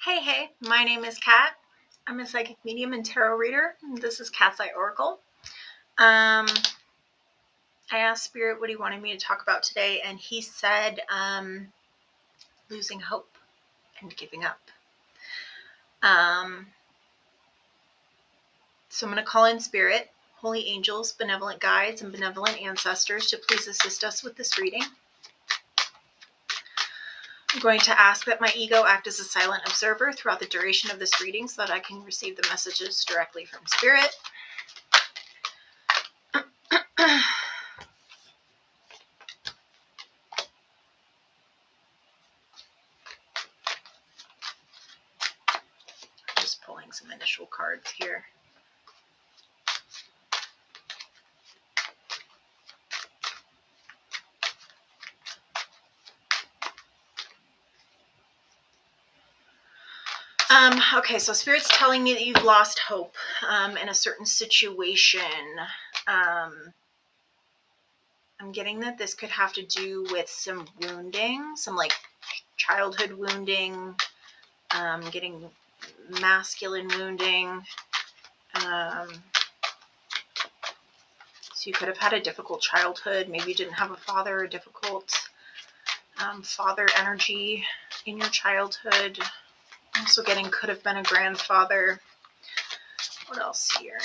Hey, my name is Kat. I'm a psychic medium and tarot reader. This is Kat's Eye Oracle. I asked Spirit what he wanted me to talk about today, and he said losing hope and giving up. So I'm going to call in Spirit, holy angels, benevolent guides, and benevolent ancestors to please assist us with this reading. I'm going to ask that my ego act as a silent observer throughout the duration of this reading so that I can receive the messages directly from Spirit. Just pulling some initial cards here. Okay, so Spirit's telling me that you've lost hope in a certain situation. I'm getting that this could have to do with some wounding, some like childhood wounding, getting masculine wounding. So you could have had a difficult childhood. Maybe you didn't have a father, a difficult father energy in your childhood. Also getting could have been a grandfather. What else here?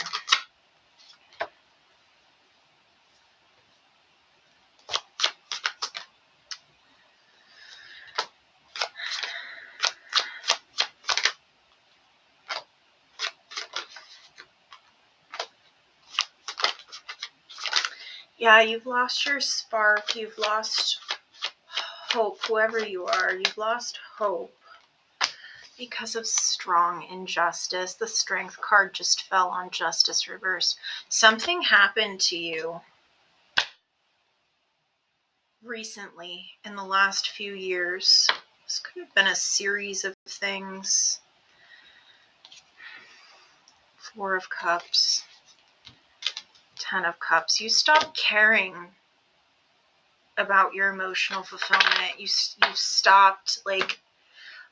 Yeah, you've lost your spark. You've lost hope. Whoever you are, you've lost hope because of strong injustice. The Strength card just fell on Justice reversed. Something happened to you recently in the last few years. This could have been a series of things. Four of Cups, 10 of Cups. You stopped caring about your emotional fulfillment. You stopped, like,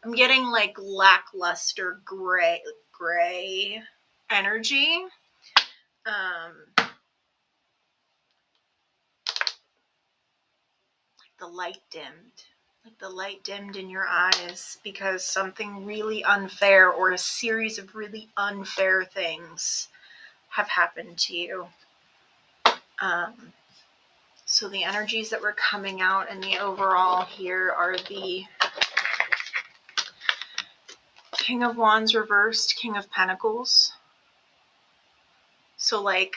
I'm getting like lackluster gray energy. Like the light dimmed. Like the light dimmed in your eyes because something really unfair or a series of really unfair things have happened to you. So the energies that were coming out in the overall here are the King of Wands reversed, King of Pentacles. So like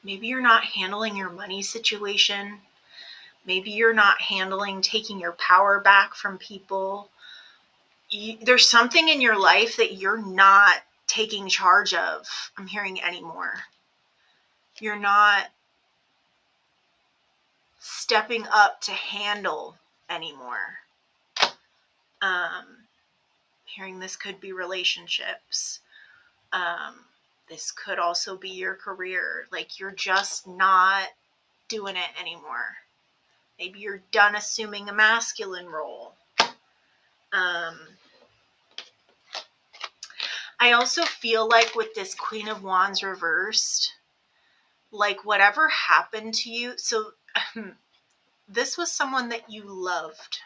maybe you're not handling your money situation. Maybe you're not handling taking your power back from people. There's something in your life that you're not taking charge of, I'm hearing, anymore. You're not stepping up to handle anymore. Hearing this could be relationships. This could also be your career. Like you're just not doing it anymore. Maybe you're done assuming a masculine role. I also feel like with this Queen of Wands reversed, like whatever happened to you, so this was someone that you loved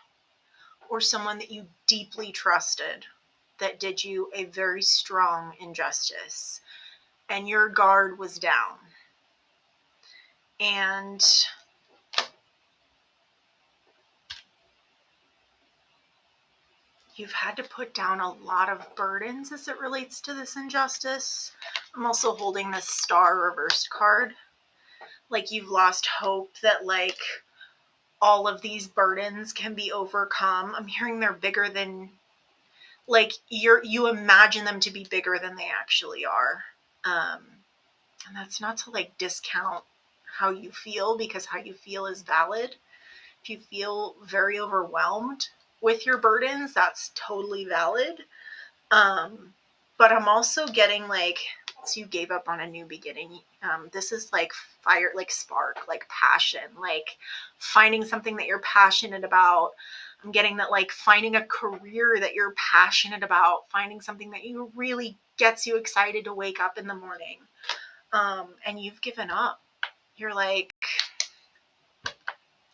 or someone that you deeply trusted that did you a very strong injustice and your guard was down. And you've had to put down a lot of burdens as it relates to this injustice. I'm also holding this Star reversed card. Like you've lost hope that like all of these burdens can be overcome. I'm hearing they're bigger than, like you imagine them to be bigger than they actually are. And that's not to like discount how you feel, because how you feel is valid. If you feel very overwhelmed with your burdens, that's totally valid. But I'm also getting like, so you gave up on a new beginning. This is like fire, like spark, like passion, like finding something that you're passionate about. I'm getting that like finding a career that you're passionate about, finding something that you really gets you excited to wake up in the morning. And you've given up. You're like,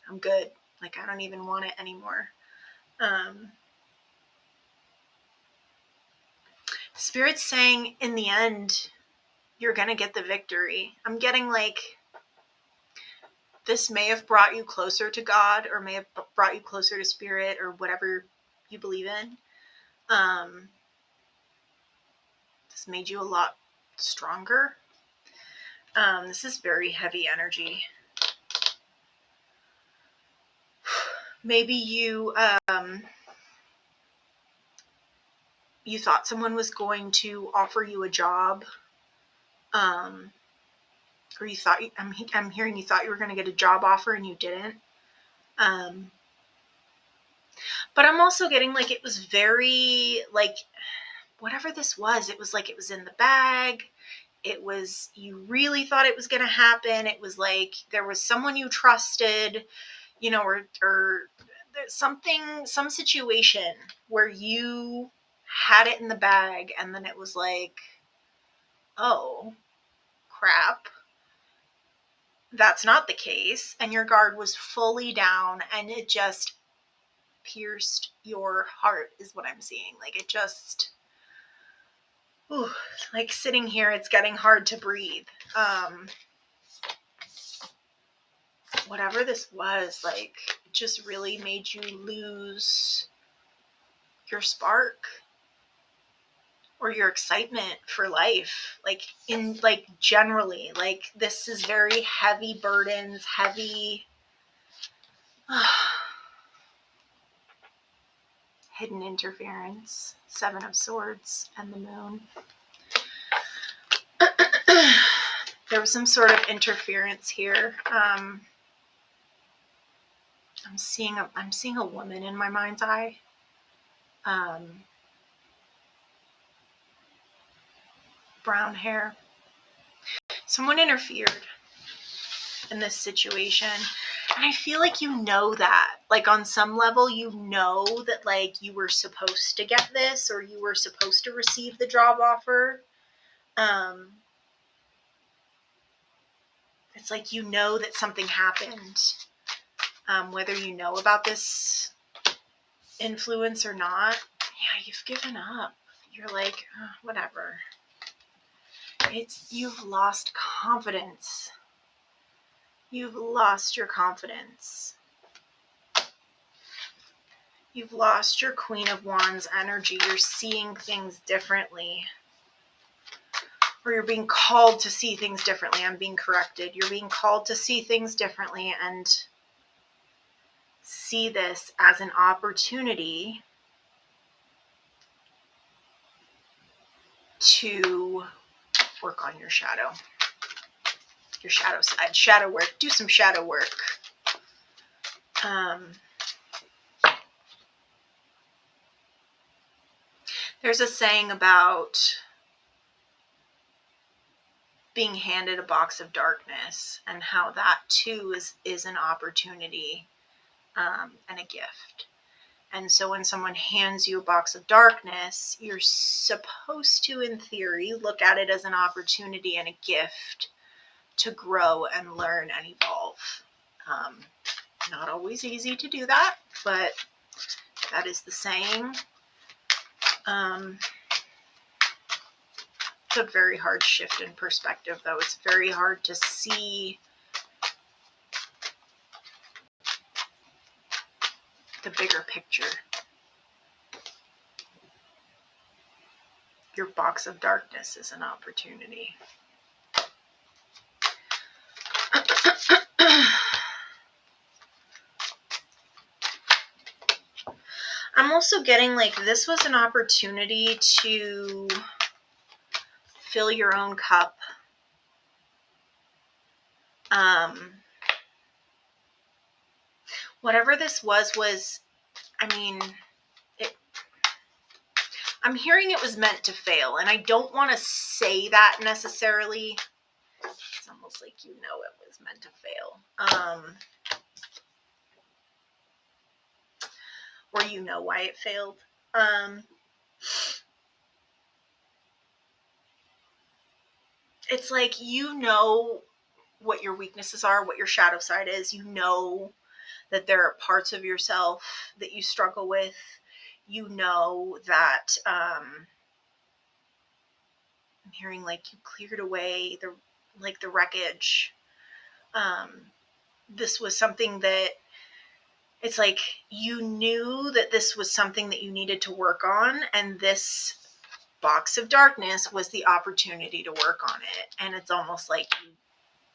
I'm good. Like, I don't even want it anymore. Spirit's saying in the end, you're going to get the victory. I'm getting like, this may have brought you closer to God, or may have brought you closer to Spirit, or whatever you believe in. This made you a lot stronger. This is very heavy energy. Maybe you you thought someone was going to offer you a job, or you thought, I'm hearing you thought you were going to get a job offer and you didn't. But I'm also getting like it was very like, whatever this was, it was like it was in the bag. It was, you really thought it was going to happen. It was like there was someone you trusted, you know, or something, some situation where you had it in the bag, and then it was like, oh crap, that's not the case, and your guard was fully down, and it just pierced your heart is what I'm seeing. Like it just, ooh, like sitting here, it's getting hard to breathe. Whatever this was, like, it just really made you lose your spark or your excitement for life. Like in, like generally, like this is very heavy burdens, heavy hidden interference, 7 of Swords and the Moon. There was some sort of interference here. I'm seeing a woman in my mind's eye. Brown hair. Someone interfered in this situation. And I feel like you know that. Like on some level, you know that like you were supposed to get this, or you were supposed to receive the job offer. It's like you know that something happened. Whether you know about this influence or not, yeah, you've given up. You're like, oh, whatever. You've lost confidence. You've lost your confidence. You've lost your Queen of Wands energy. You're seeing things differently. Or you're being called to see things differently. I'm being corrected. You're being called to see things differently and see this as an opportunity to work on your shadow side, shadow work. Do some shadow work. There's a saying about being handed a box of darkness, and how that too is an opportunity and a gift. And so when someone hands you a box of darkness, you're supposed to, in theory, look at it as an opportunity and a gift to grow and learn and evolve. Not always easy to do that, but that is the saying. It's a very hard shift in perspective, though. It's very hard to see the bigger picture. Your box of darkness is an opportunity. I'm also getting like this was an opportunity to fill your own cup. Whatever this was, I mean, I'm hearing it was meant to fail, and I don't want to say that necessarily. It's almost like you know it was meant to fail. or you know why it failed. It's like, you know what your weaknesses are, what your shadow side is. You know that there are parts of yourself that you struggle with. You know that I'm hearing like you cleared away the wreckage. This was something that, it's like you knew that this was something that you needed to work on, and this box of darkness was the opportunity to work on it. And it's almost like you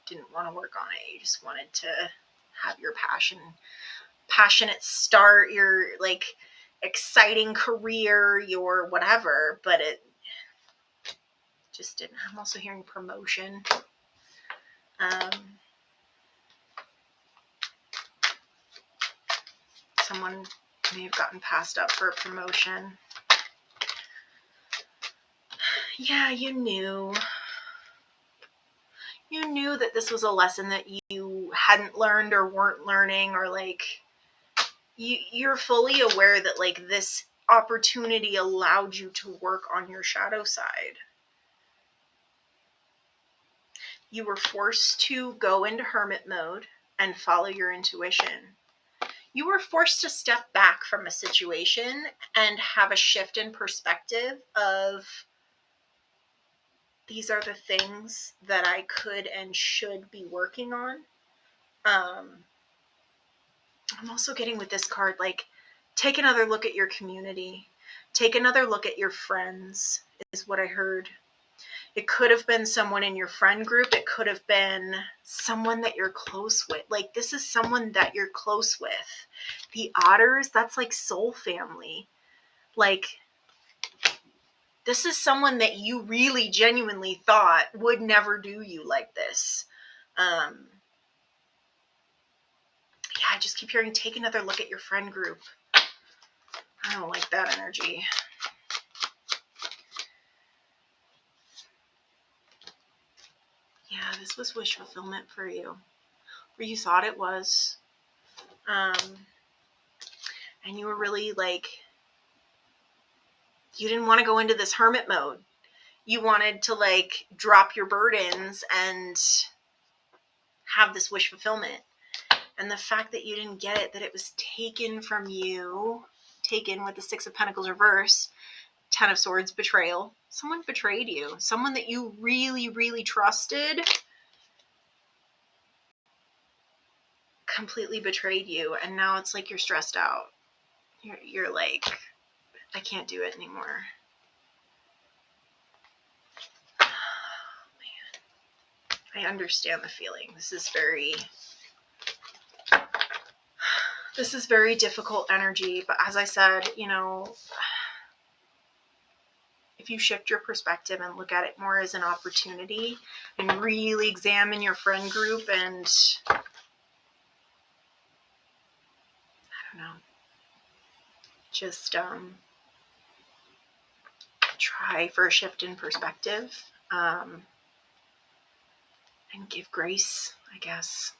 didn't want to work on it. You just wanted to have your passionate start, your like exciting career, your whatever, but it just didn't. I'm also hearing promotion. Someone may have gotten passed up for a promotion. Yeah, you knew that this was a lesson that you hadn't learned or weren't learning, or like you're fully aware that like this opportunity allowed you to work on your shadow side. You were forced to go into hermit mode and follow your intuition. You were forced to step back from a situation and have a shift in perspective of, these are the things that I could and should be working on. I'm also getting with this card, like, take another look at your community. Take another look at your friends, is what I heard. It could have been someone in your friend group. It could have been someone that you're close with. Like, this is someone that you're close with. The Otters, that's like soul family. Like, this is someone that you really genuinely thought would never do you like this. Yeah, I just keep hearing, take another look at your friend group. I don't like that energy. Yeah, this was wish fulfillment for you. Or you thought it was. And you were really like, you didn't want to go into this hermit mode. You wanted to like drop your burdens and have this wish fulfillment. And the fact that you didn't get it, that it was taken from you, taken with the Six of Pentacles reverse, Ten of Swords, betrayal. Someone betrayed you. Someone that you really, really trusted completely betrayed you. And now it's like you're stressed out. You're like, I can't do it anymore. I understand the feeling. This is very difficult energy. But as I said, if you shift your perspective and look at it more as an opportunity and really examine your friend group and, I don't know, just try for a shift in perspective, and give grace, I guess.